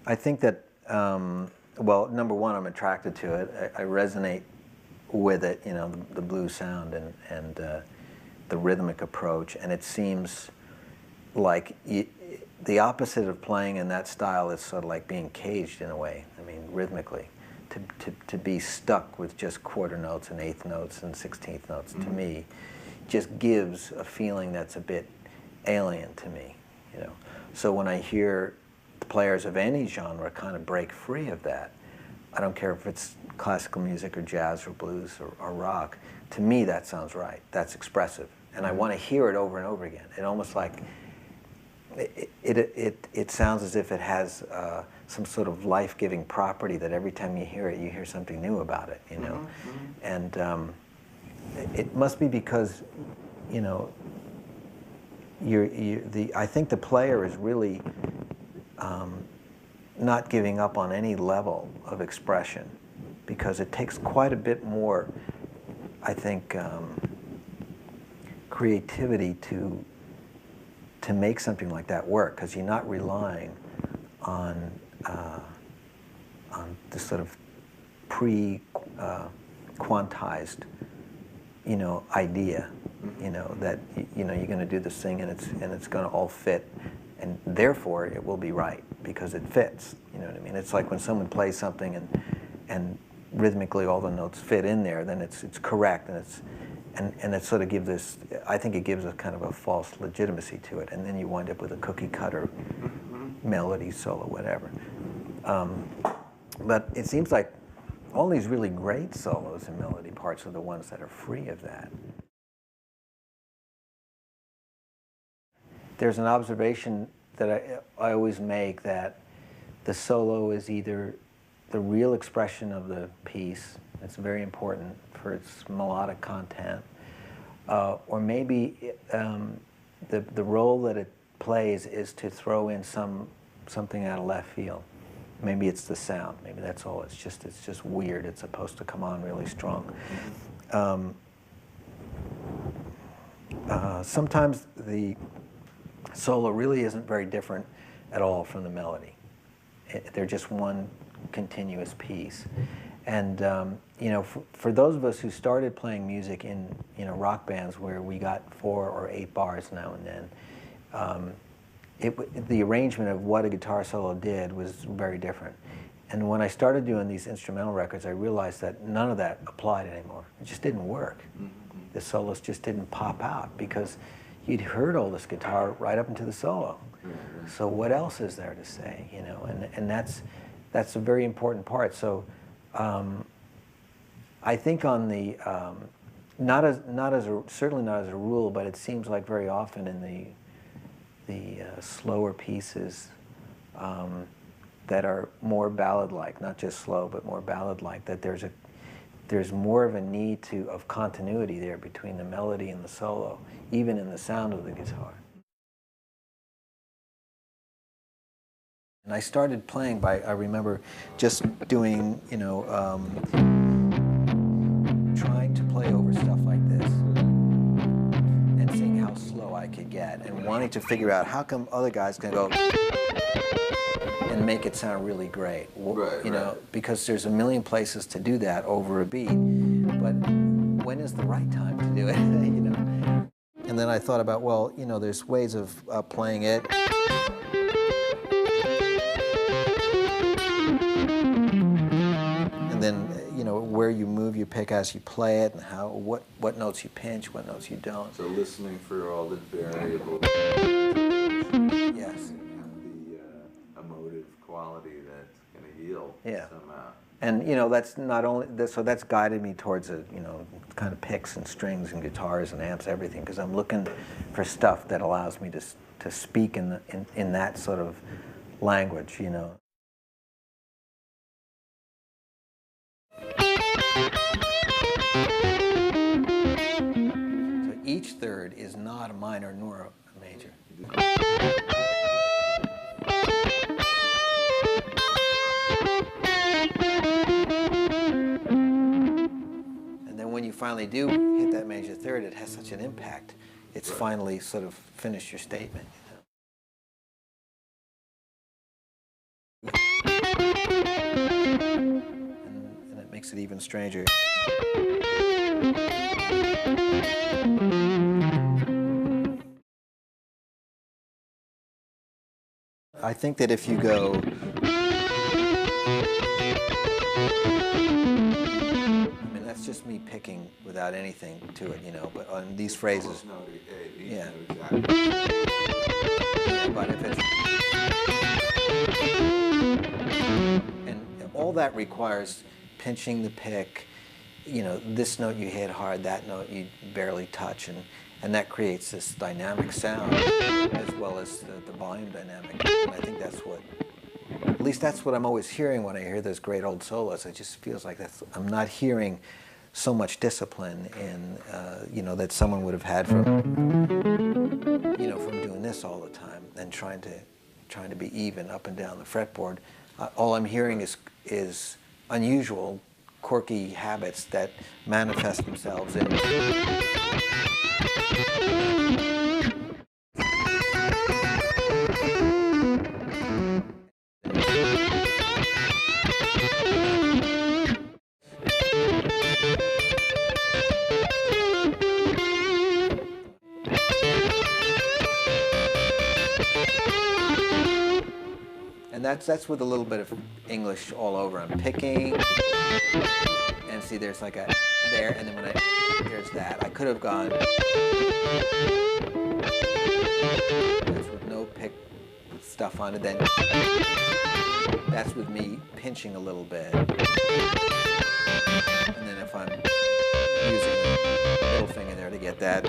I think that, well, number one, I'm attracted to it. I resonate with it, you know, the blues sound and the rhythmic approach, and it seems like the opposite of playing in that style is sort of like being caged in a way. I mean, rhythmically, to be stuck with just quarter notes and eighth notes and 16th notes, to me, just gives a feeling that's a bit alien to me, you know. So when I hear players of any genre kind of break free of that, I don't care if it's classical music or jazz or blues or rock, to me that sounds right. That's expressive. And I want to hear it over and over again. It almost like, it sounds as if it has some sort of life-giving property that every time you hear something new about it, you know. And it must be because, you know, I think the player is really not giving up on any level of expression, because it takes quite a bit more, I think, creativity to make something like that work, because you're not relying on this sort of quantized, you know, idea, you know, that you know you're going to do this thing and it's going to all fit, and therefore it will be right because it fits. You know what I mean? It's like when someone plays something and rhythmically all the notes fit in there, then it's correct, and it sort of gives this, I think it gives a kind of a false legitimacy to it, and then you wind up with a cookie cutter melody, solo, whatever. But it seems like all these really great solos and melody parts are the ones that are free of that. There's an observation that I always make, that the solo is either the real expression of the piece, it's very important for its melodic content, or maybe the role that it plays is to throw in something out of left field. Maybe it's the sound. Maybe that's all. It's just weird. It's supposed to come on really strong. Sometimes the solo really isn't very different at all from the melody. They're just one continuous piece. And you know, for those of us who started playing music in, you know, rock bands where we got 4 or 8 bars now and then, the arrangement of what a guitar solo did was very different. And when I started doing these instrumental records, I realized that none of that applied anymore. It just didn't work. The solos just didn't pop out, because you'd heard all this guitar right up into the solo. So what else is there to say, you know? And that's a very important part. So I think on the certainly not as a rule, but it seems like very often in the slower pieces that are more ballad-like, not just slow, but more ballad-like, that there's more of a need of continuity there between the melody and the solo, even in the sound of the guitar. And I started playing by, I remember just doing, you know, trying to play over stuff like this and seeing how slow I could get, and wanting to figure out how come other guys can go and make it sound really great, you know, because there's a million places to do that over a beat, but when is the right time to do it, you know? And then I thought about, well, you know, there's ways of playing it. And then, you know, where you move your pick as you play it, and what notes you pinch, what notes you don't. So listening for all the variables. Yes. And the emotive quality that's going to yield somehow. And, you know, that's not only, so that's guided me towards you know, kind of picks and strings and guitars and amps, everything, because I'm looking for stuff that allows me to speak in that sort of language, you know. So each third is not a minor nor a major. And then when you finally do hit that major third, it has such an impact. It's finally sort of finished your statement, you know. makes it even stranger. I think that if you go, I mean, that's just me picking without anything to it, you know, but on these phrases, yeah. Yeah, but if it's, and all that requires pinching the pick, you know, this note you hit hard, that note you barely touch, and that creates this dynamic sound as well as the volume dynamic. And I think that's what, at least that's what I'm always hearing when I hear those great old solos. It just feels like I'm not hearing so much discipline in, you know, that someone would have had from, you know, from doing this all the time and trying to be even up and down the fretboard. All I'm hearing is unusual, quirky habits that manifest themselves in. And that's with a little bit of English all over. I'm picking, and see there's like a there, and then when there's that. I could have gone, that's with no pick stuff on it, then that's with me pinching a little bit. And then if I'm using the middle finger there to get that.